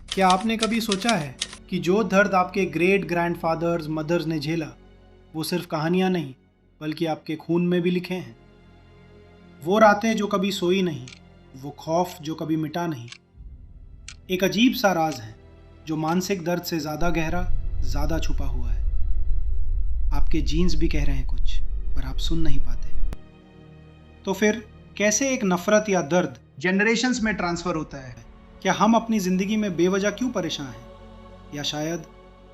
क्या आपने कभी सोचा है कि जो दर्द आपके ग्रेट ग्रैंडफादर्स मदर्स ने झेला, वो सिर्फ कहानियाँ नहीं, बल्कि आपके खून में भी लिखे हैं। वो रातें जो कभी सोई नहीं, वो खौफ जो कभी मिटा नहीं, एक अजीब सा राज है जो मानसिक दर्द से ज़्यादा गहरा, ज़्यादा छुपा हुआ है। आपके जीन्स भी कह रहे हैं कुछ, पर आप सुन नहीं पाते। तो फिर कैसे एक नफरत या दर्द जनरेशन्स में ट्रांसफ़र होता है? क्या हम अपनी ज़िंदगी में बेवजह क्यों परेशान हैं? या शायद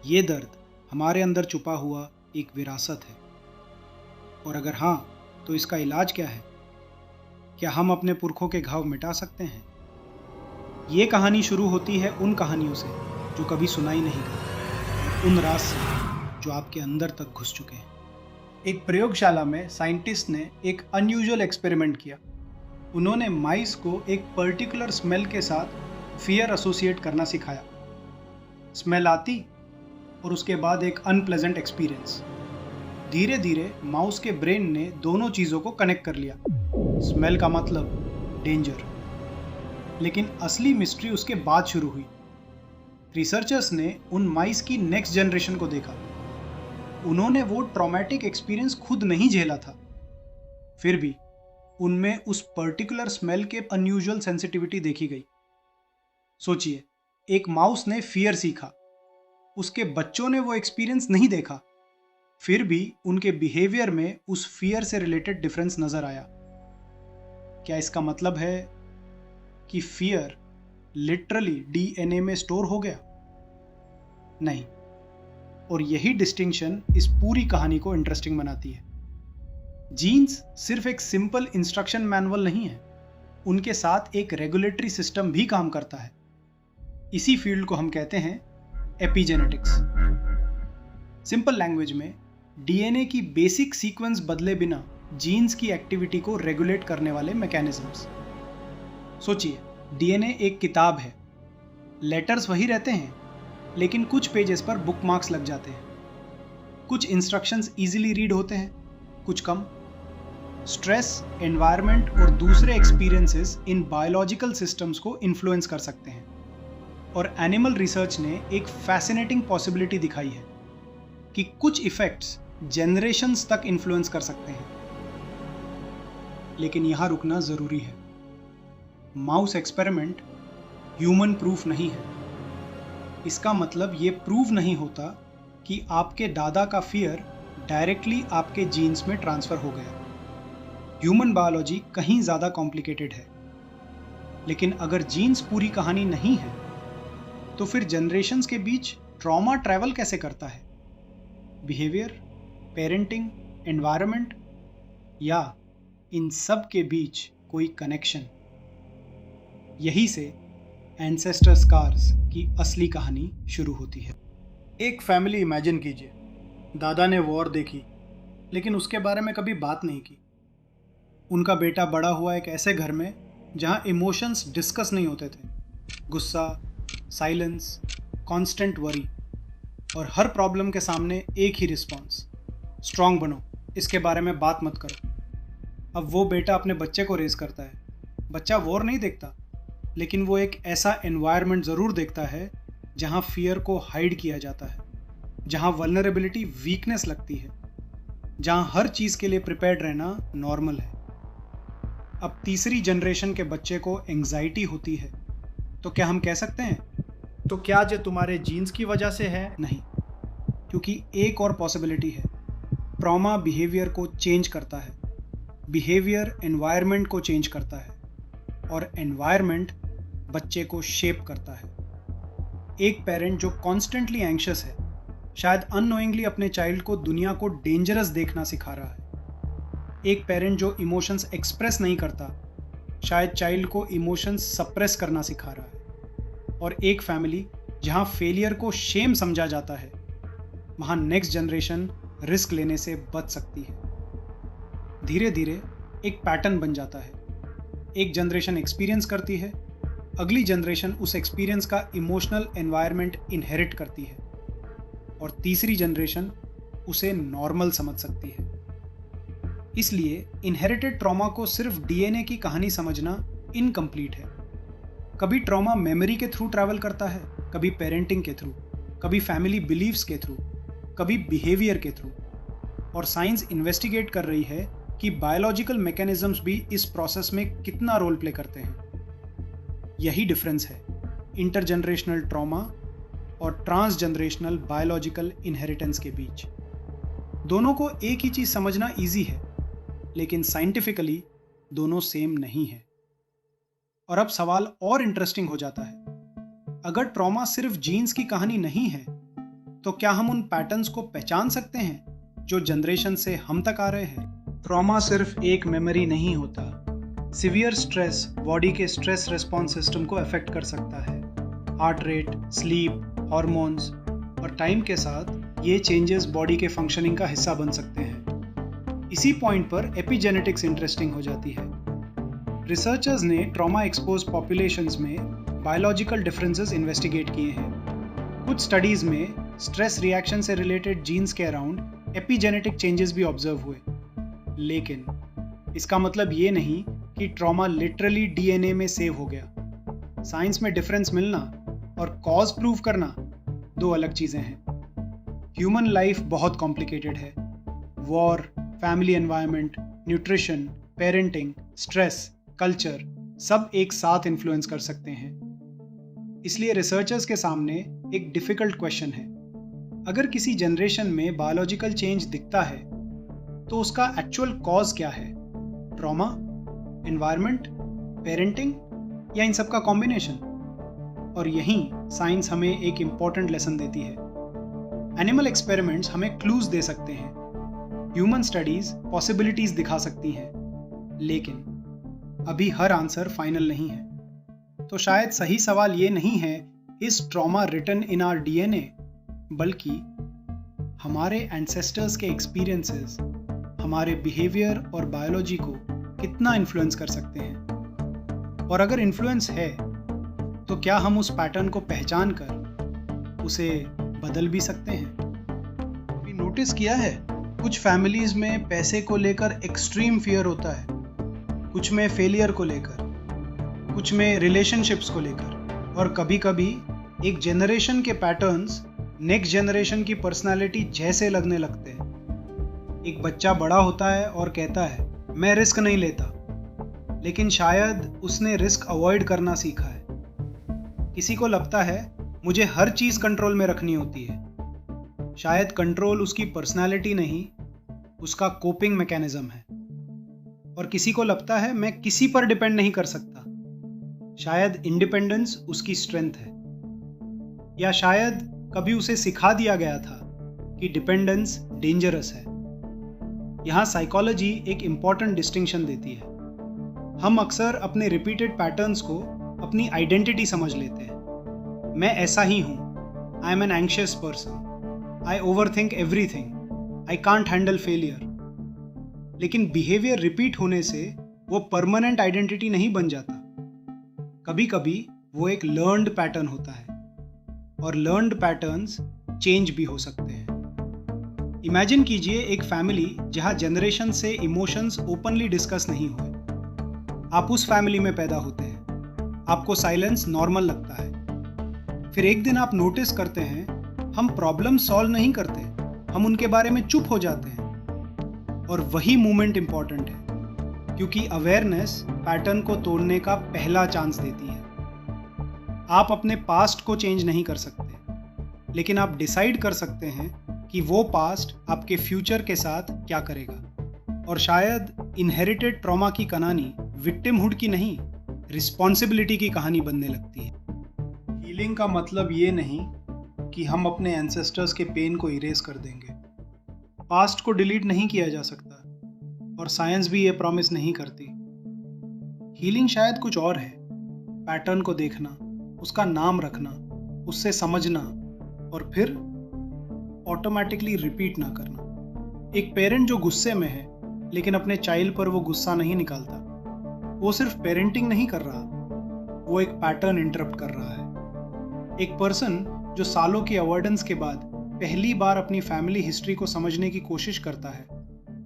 ये दर्द हमारे अंदर छुपा हुआ एक विरासत है? और अगर हाँ, तो इसका इलाज क्या है? क्या हम अपने पुरखों के घाव मिटा सकते हैं? ये कहानी शुरू होती है उन कहानियों से जो कभी सुनाई नहीं गई, और उन राज से जो आपके अंदर तक घुस चुके हैं। एक प्रयोगशाला में साइंटिस्ट ने एक अनयूजुअल एक्सपेरिमेंट किया। उन्होंने माइस को एक पर्टिकुलर स्मेल के साथ फियर एसोसिएट करना सिखाया। स्मेल आती और उसके बाद एक अनप्लेजेंट एक्सपीरियंस। धीरे धीरे माउस के ब्रेन ने दोनों चीज़ों को कनेक्ट कर लिया। स्मेल का मतलब डेंजर। लेकिन असली मिस्ट्री उसके बाद शुरू हुई। रिसर्चर्स ने उन माइस की नेक्स्ट जनरेशन को देखा। उन्होंने वो ट्रॉमेटिक एक्सपीरियंस खुद नहीं झेला था, फिर भी उनमें उस पर्टिकुलर स्मेल के अनयूजुअल सेंसिटिविटी देखी गई। सोचिए, एक माउस ने फियर सीखा, उसके बच्चों ने वो एक्सपीरियंस नहीं देखा, फिर भी उनके बिहेवियर में उस फियर से रिलेटेड डिफरेंस नजर आया। क्या इसका मतलब है कि फियर लिटरली डीएनए में स्टोर हो गया? नहीं। और यही डिस्टिंक्शन इस पूरी कहानी को इंटरेस्टिंग बनाती है। जीन्स सिर्फ एक सिंपल इंस्ट्रक्शन मैनुअल नहीं है, उनके साथ एक रेगुलेटरी सिस्टम भी काम करता है। इसी फील्ड को हम कहते हैं एपिजेनेटिक्स। सिंपल लैंग्वेज में, डीएनए की बेसिक सीक्वेंस बदले बिना जीन्स की एक्टिविटी को रेगुलेट करने वाले मैकेनिज्म्स। सोचिए, डीएनए एक किताब है। लेटर्स वही रहते हैं, लेकिन कुछ पेजेस पर बुकमार्क्स लग जाते हैं। कुछ इंस्ट्रक्शंस इजीली रीड होते हैं, कुछ कम। स्ट्रेस, एनवायरनमेंट और दूसरे एक्सपीरियंसेस इन बायोलॉजिकल सिस्टम्स को इन्फ्लुएंस कर सकते हैं। और एनिमल रिसर्च ने एक फैसिनेटिंग पॉसिबिलिटी दिखाई है कि कुछ इफेक्ट्स जनरेशंस तक इन्फ्लुएंस कर सकते हैं। लेकिन यहां रुकना जरूरी है। माउस एक्सपेरिमेंट ह्यूमन प्रूफ नहीं है। इसका मतलब ये प्रूव नहीं होता कि आपके दादा का फियर डायरेक्टली आपके जीन्स में ट्रांसफर हो गया। ह्यूमन बायोलॉजी कहीं ज़्यादा कॉम्प्लिकेटेड है। लेकिन अगर जीन्स पूरी कहानी नहीं है, तो फिर जनरेशन्स के बीच ट्रॉमा ट्रैवल कैसे करता है? बिहेवियर, पेरेंटिंग, एनवायरनमेंट, या इन सब के बीच कोई कनेक्शन? यही से एंसेस्टर स्कार्स की असली कहानी शुरू होती है। एक फैमिली इमेजिन कीजिए। दादा ने वॉर देखी, लेकिन उसके बारे में कभी बात नहीं की। उनका बेटा बड़ा हुआ एक ऐसे घर में जहां इमोशंस डिस्कस नहीं होते थे। गुस्सा, साइलेंस, कांस्टेंट वरी, और हर प्रॉब्लम के सामने एक ही रिस्पॉन्स, स्ट्रांग बनो, इसके बारे में बात मत करो। अब वो बेटा अपने बच्चे को रेज करता है। बच्चा वॉर नहीं देखता, लेकिन वो एक ऐसा एनवायरनमेंट ज़रूर देखता है जहाँ फियर को हाइड किया जाता है, जहाँ वल्नरेबिलिटी वीकनेस लगती है, जहाँ हर चीज़ के लिए प्रिपेयर्ड रहना नॉर्मल है। अब तीसरी जनरेशन के बच्चे को एंग्जाइटी होती है, तो क्या हम कह सकते हैं तो क्या जो तुम्हारे जीन्स की वजह से है? नहीं, क्योंकि एक और पॉसिबिलिटी है। ट्रॉमा बिहेवियर को चेंज करता है, बिहेवियर एनवायरनमेंट को चेंज करता है, और एनवायरनमेंट बच्चे को शेप करता है। एक पेरेंट जो कॉन्स्टेंटली एंग्शियस है, शायद अननोइंगली अपने चाइल्ड को दुनिया को डेंजरस देखना सिखा रहा है। एक पेरेंट जो इमोशंस एक्सप्रेस नहीं करता, शायद चाइल्ड को इमोशंस सप्रेस करना सिखा रहा है। और एक फैमिली जहां फेलियर को शेम समझा जाता है, वहां नेक्स्ट जनरेशन रिस्क लेने से बच सकती है। धीरे धीरे एक पैटर्न बन जाता है। एक जनरेशन एक्सपीरियंस करती है, अगली जनरेशन उस एक्सपीरियंस का इमोशनल एनवायरनमेंट इनहेरिट करती है, और तीसरी जनरेशन उसे नॉर्मल समझ सकती है। इसलिए इनहेरिटेड ट्रॉमा को सिर्फ डीएनए की कहानी समझना इनकम्प्लीट है। कभी ट्रॉमा मेमोरी के थ्रू ट्रैवल करता है, कभी पेरेंटिंग के थ्रू, कभी फैमिली बिलीव्स के थ्रू, कभी बिहेवियर के थ्रू। और साइंस इन्वेस्टिगेट कर रही है कि बायोलॉजिकल मैकेनिज्म्स भी इस प्रोसेस में कितना रोल प्ले करते हैं। यही डिफरेंस है इंटरजनरेशनल ट्रॉमा और ट्रांसजनरेशनल बायोलॉजिकल इनहेरिटेंस के बीच। दोनों को एक ही चीज समझना इजी है, लेकिन साइंटिफिकली दोनों सेम नहीं है। और अब सवाल और इंटरेस्टिंग हो जाता है। अगर ट्रॉमा सिर्फ जीन्स की कहानी नहीं है, तो क्या हम उन पैटर्न्स को पहचान सकते हैं जो जनरेशन से हम तक आ रहे हैं? ट्रॉमा सिर्फ एक मेमोरी नहीं होता। सिवियर स्ट्रेस बॉडी के स्ट्रेस रिस्पॉन्स सिस्टम को अफेक्ट कर सकता है। हार्ट रेट, स्लीप, हॉर्मोन्स और टाइम के साथ ये चेंजेस बॉडी के फंक्शनिंग का हिस्सा बन सकते हैं। इसी पॉइंट पर एपिजेनेटिक्स इंटरेस्टिंग हो जाती है। रिसर्चर्स ने ट्रॉमा एक्सपोज पॉपुलेशंस में बायोलॉजिकल डिफरेंसेस इन्वेस्टिगेट किए हैं। कुछ स्टडीज में स्ट्रेस रिएक्शन से रिलेटेड जीन्स के अराउंड एपिजेनेटिक चेंजेस भी ऑब्जर्व हुए। लेकिन इसका मतलब ये नहीं कि ट्रॉमा लिटरली डीएनए में सेव हो गया। साइंस में डिफरेंस मिलना और कॉज प्रूव करना दो अलग चीजें हैं। ह्यूमन लाइफ बहुत कॉम्प्लिकेटेड है। War, family environment, nutrition, parenting, stress, culture सब एक साथ इन्फ्लुएंस कर सकते हैं। इसलिए रिसर्चर्स के सामने एक डिफिकल्ट क्वेश्चन है। अगर किसी जनरेशन में बायोलॉजिकल चेंज दिखता है, तो उसका एक्चुअल कॉज क्या है? ट्रॉमा, एनवायरनमेंट, पेरेंटिंग या इन सब का कॉम्बिनेशन? और यहीं साइंस हमें एक इंपॉर्टेंट लेसन देती है। एनिमल एक्सपेरिमेंट्स हमें क्लूज दे सकते हैं, ह्यूमन स्टडीज पॉसिबिलिटीज दिखा सकती हैं, लेकिन अभी हर आंसर फाइनल नहीं है। तो शायद सही सवाल ये नहीं है is trauma written in our DNA, बल्कि हमारे एंसेस्टर्स के एक्सपीरियंसेस हमारे बिहेवियर और बायोलॉजी को कितना इन्फ्लुएंस कर सकते हैं। और अगर इन्फ्लुएंस है, तो क्या हम उस पैटर्न को पहचान कर उसे बदल भी सकते हैं? अभी नोटिस किया है, कुछ फैमिलीज में पैसे को लेकर एक्सट्रीम फियर होता है, कुछ में फेलियर को लेकर, कुछ में रिलेशनशिप्स को लेकर। और कभी कभी एक जनरेशन के पैटर्न्स नेक्स्ट जनरेशन की पर्सनालिटी जैसे लगने लगते हैं। एक बच्चा बड़ा होता है और कहता है मैं रिस्क नहीं लेता, लेकिन शायद उसने रिस्क अवॉइड करना सीखा है। किसी को लगता है मुझे हर चीज कंट्रोल में रखनी होती है। शायद कंट्रोल उसकी पर्सनालिटी नहीं, उसका कोपिंग मैकेनिज्म है। और किसी को लगता है मैं किसी पर डिपेंड नहीं कर सकता। शायद इंडिपेंडेंस उसकी स्ट्रेंथ है। या शायद कभी उसे सिखा दिया गया था कि डिपेंडेंस डेंजरस है। यहाँ साइकोलॉजी एक इंपॉर्टेंट डिस्टिंक्शन देती है। हम अक्सर अपने रिपीटेड पैटर्न्स को अपनी आइडेंटिटी समझ लेते हैं। मैं ऐसा ही हूँ, I am an anxious person, I overthink everything, I can't handle failure. लेकिन बिहेवियर रिपीट होने से वो परमानेंट आइडेंटिटी नहीं बन जाता। कभी कभी वो एक लर्न्ड पैटर्न होता है, और लर्न्ड पैटर्न्स चेंज भी हो सकते हैं। इमेजिन कीजिए एक फैमिली जहां जनरेशन से इमोशंस ओपनली डिस्कस नहीं हुए। आप उस फैमिली में पैदा होते हैं, आपको साइलेंस नॉर्मल लगता है। फिर एक दिन आप नोटिस करते हैं हम प्रॉब्लम सॉल्व नहीं करते, हम उनके बारे में चुप हो जाते हैं। और वही मूवमेंट इंपॉर्टेंट है, क्योंकि अवेयरनेस पैटर्न को तोड़ने का पहला चांस देती है। आप अपने पास्ट को चेंज नहीं कर सकते, लेकिन आप डिसाइड कर सकते हैं कि वो पास्ट आपके फ्यूचर के साथ क्या करेगा। और शायद इनहेरिटेड ट्रॉमा की कहानी विक्टिमहुड की नहीं, रिस्पॉन्सिबिलिटी की कहानी बनने लगती है। हीलिंग का मतलब ये नहीं कि हम अपने एंसेस्टर्स के पेन को इरेज कर देंगे। पास्ट को डिलीट नहीं किया जा सकता, और साइंस भी ये प्रॉमिस नहीं करती। हीलिंग शायद कुछ और है, पैटर्न को देखना, उसका नाम रखना, उससे समझना, और फिर ऑटोमेटिकली रिपीट ना करना। एक पेरेंट जो गुस्से में है लेकिन अपने चाइल्ड पर वो गुस्सा नहीं निकालता, वो सिर्फ पेरेंटिंग नहीं कर रहा, वो एक पैटर्न इंटरप्ट कर रहा है। एक पर्सन जो सालों की अवॉइडेंस के बाद पहली बार अपनी फैमिली हिस्ट्री को समझने की कोशिश करता है,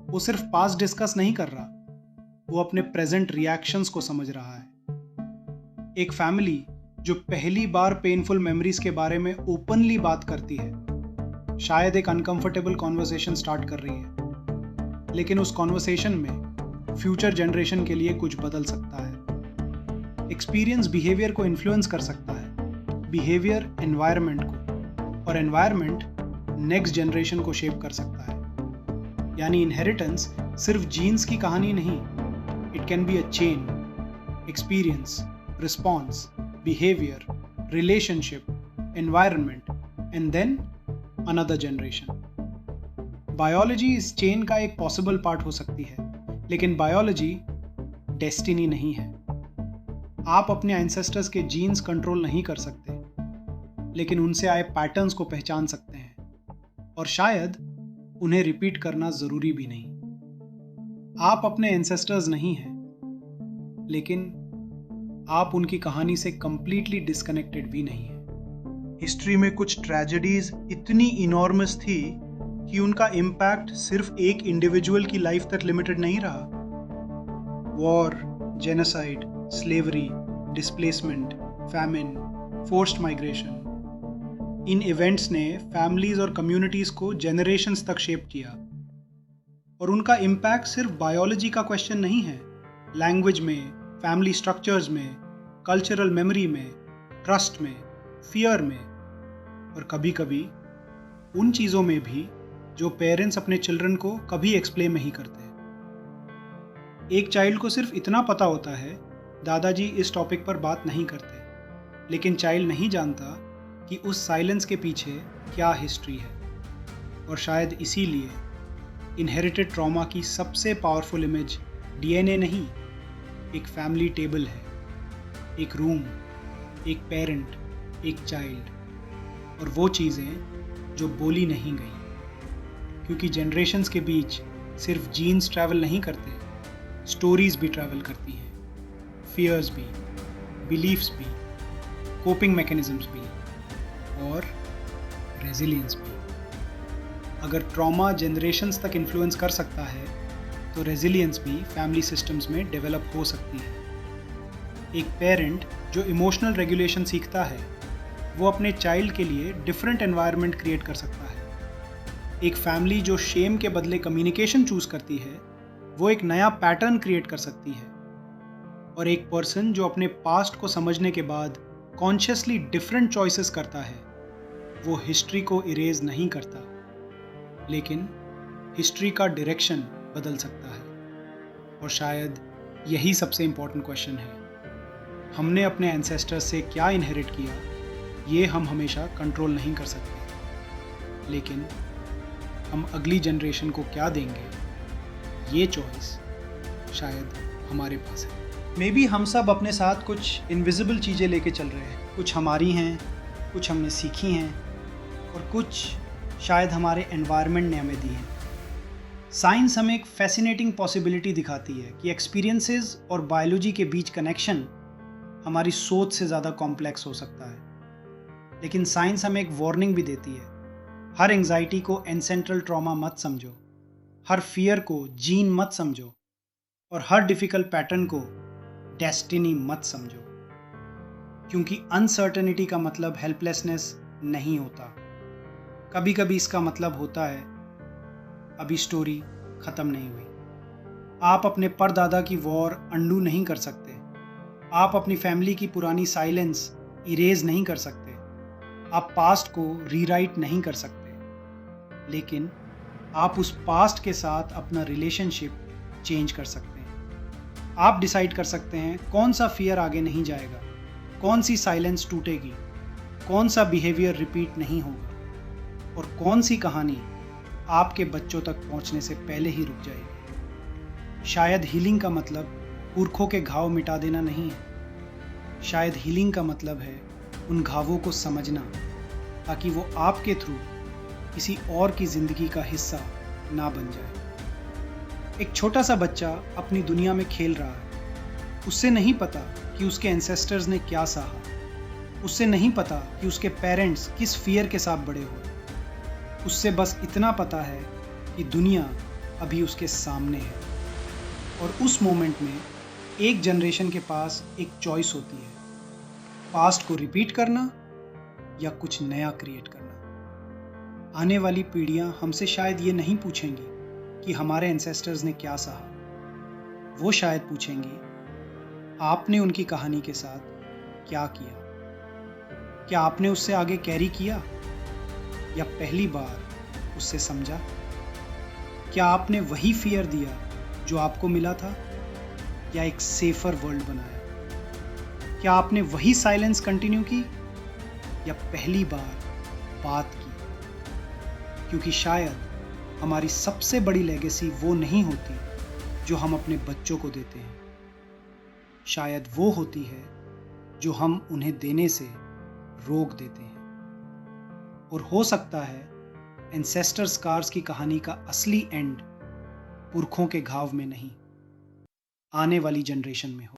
वो सिर्फ पास्ट डिस्कस नहीं कर रहा, वो अपने प्रेजेंट रिएक्शंस को समझ रहा है। एक फैमिली जो पहली बार पेनफुल मेमोरीज के बारे में ओपनली बात करती है, शायद एक अनकंफर्टेबल कॉन्वर्सेशन स्टार्ट कर रही है, लेकिन उस कॉन्वर्सेशन में फ्यूचर जनरेशन के लिए कुछ बदल सकता है। एक्सपीरियंस बिहेवियर को इन्फ्लुएंस कर सकता है, बिहेवियर एनवायरनमेंट को, और एनवायरनमेंट नेक्स्ट जनरेशन को शेप कर सकता है। यानी इनहेरिटेंस सिर्फ जीन्स की कहानी नहीं, it can be a chain, experience, response, behaviour, relationship, environment, and then another generation. Biology इस चेन का एक पॉसिबल पार्ट हो सकती है, लेकिन बायोलॉजी डेस्टिनी नहीं है। आप अपने एंसेस्टर्स के जीन्स कंट्रोल नहीं कर सकते, लेकिन उनसे आए पैटर्न्स को पहचान सकते हैं, और शायद उन्हें रिपीट करना जरूरी भी नहीं। आप अपने एंसेस्टर्स नहीं हैं, लेकिन आप उनकी कहानी से कंप्लीटली डिस्कनेक्टेड भी नहीं हैं। हिस्ट्री में कुछ ट्रेजेडीज इतनी इनॉर्मस थी कि उनका इम्पैक्ट सिर्फ एक इंडिविजुअल की लाइफ तक लिमिटेड नहीं रहा। War, genocide, slavery, displacement, famine, forced migration, इन इवेंट्स ने फैमिलीज और कम्युनिटीज को जेनरेशंस तक शेप किया, और उनका इम्पैक्ट सिर्फ बायोलॉजी का क्वेश्चन नहीं है। लैंग्वेज में, फैमिली स्ट्रक्चर्स में, कल्चरल मेमोरी में, ट्रस्ट में, फियर में, और कभी कभी उन चीज़ों में भी जो पेरेंट्स अपने चिल्ड्रन को कभी एक्सप्लेन नहीं करते। एक चाइल्ड को सिर्फ इतना पता होता है, दादाजी इस टॉपिक पर बात नहीं करते, लेकिन चाइल्ड नहीं जानता कि उस साइलेंस के पीछे क्या हिस्ट्री है। और शायद इसीलिए इनहेरिटेड ट्रॉमा की सबसे पावरफुल इमेज डीएनए नहीं, एक फैमिली टेबल है, एक रूम, एक पेरेंट, एक चाइल्ड, और वो चीज़ें जो बोली नहीं गई। क्योंकि जनरेशन्स के बीच सिर्फ जीन्स ट्रैवल नहीं करते, स्टोरीज भी ट्रैवल करती हैं, फियर्स भी, बिलीफ्स भी, कोपिंग मैकेनिज्म्स भी, और रेजिलियंस भी। अगर ट्रॉमा जनरेशन्स तक इन्फ्लुएंस कर सकता है, तो रेजिलियंस भी फैमिली सिस्टम्स में डेवलप हो सकती है। एक पेरेंट जो इमोशनल रेगुलेशन सीखता है, वो अपने चाइल्ड के लिए डिफरेंट एनवायरनमेंट क्रिएट कर सकता है। एक फैमिली जो शेम के बदले कम्युनिकेशन चूज करती है, वो एक नया पैटर्न क्रिएट कर सकती है। और एक पर्सन जो अपने पास्ट को समझने के बाद कॉन्शियसली डिफरेंट चॉइसेस करता है, वो हिस्ट्री को इरेज नहीं करता, लेकिन हिस्ट्री का डायरेक्शन बदल सकता है। और शायद यही सबसे इम्पोर्टेंट क्वेश्चन है, हमने अपने एंसेस्टर्स से क्या इनहेरिट किया, ये हम हमेशा कंट्रोल नहीं कर सकते, लेकिन हम अगली जनरेशन को क्या देंगे, ये चॉइस शायद हमारे पास है। मे बी हम सब अपने साथ कुछ इनविजिबल चीज़ें लेके चल रहे हैं, कुछ हमारी हैं, कुछ हमने सीखी हैं, और कुछ शायद हमारे एनवायरनमेंट ने हमें दी हैं। साइंस हमें एक फैसिनेटिंग पॉसिबिलिटी दिखाती है कि एक्सपीरियंसेस और बायोलॉजी के बीच कनेक्शन हमारी सोच से ज़्यादा कॉम्प्लेक्स हो सकता है। लेकिन साइंस हमें एक वार्निंग भी देती है, हर एंजाइटी को एंसेंट्रल ट्रॉमा मत समझो, हर फियर को जीन मत समझो, और हर डिफ़िकल्ट पैटर्न को डेस्टिनी मत समझो। क्योंकि अनसर्टेनिटी का मतलब हेल्पलेसनेस नहीं होता, कभी कभी इसका मतलब होता है अभी स्टोरी ख़त्म नहीं हुई। आप अपने परदादा की वॉर अंडू नहीं कर सकते, आप अपनी फैमिली की पुरानी साइलेंस इरेज नहीं कर सकते, आप पास्ट को रीराइट नहीं कर सकते, लेकिन आप उस पास्ट के साथ अपना रिलेशनशिप चेंज कर सकते हैं। आप डिसाइड कर सकते हैं कौन सा फियर आगे नहीं जाएगा, कौन सी साइलेंस टूटेगी, कौन सा बिहेवियर रिपीट नहीं होगा, और कौन सी कहानी आपके बच्चों तक पहुंचने से पहले ही रुक जाएगी। शायद हीलिंग का मतलब पुरखों के घाव मिटा देना नहीं है, शायद हीलिंग का मतलब है उन घावों को समझना, ताकि वो आपके थ्रू किसी और की ज़िंदगी का हिस्सा ना बन जाए। एक छोटा सा बच्चा अपनी दुनिया में खेल रहा है, उससे नहीं पता कि उसके एंसेस्टर्स ने क्या सहा, उससे नहीं पता कि उसके पेरेंट्स किस फियर के साथ बड़े हुए, उससे बस इतना पता है कि दुनिया अभी उसके सामने है। और उस मोमेंट में एक जनरेशन के पास एक चॉइस होती है, पास्ट को रिपीट करना या कुछ नया क्रिएट करना। आने वाली पीढ़ियां हमसे शायद ये नहीं पूछेंगी कि हमारे एंसेस्टर्स ने क्या सहा। वो शायद पूछेंगी, आपने उनकी कहानी के साथ क्या किया? क्या आपने उससे आगे कैरी किया या पहली बार उससे समझा? क्या आपने वही फियर दिया जो आपको मिला था या एक सेफर वर्ल्ड बनाया? क्या आपने वही साइलेंस कंटिन्यू की या पहली बार बात की? क्योंकि शायद हमारी सबसे बड़ी लेगेसी वो नहीं होती जो हम अपने बच्चों को देते हैं, शायद वो होती है जो हम उन्हें देने से रोक देते हैं। और हो सकता है एंसेस्टर स्कार्स की कहानी का असली एंड पुरखों के घाव में नहीं, आने वाली जनरेशन में हो।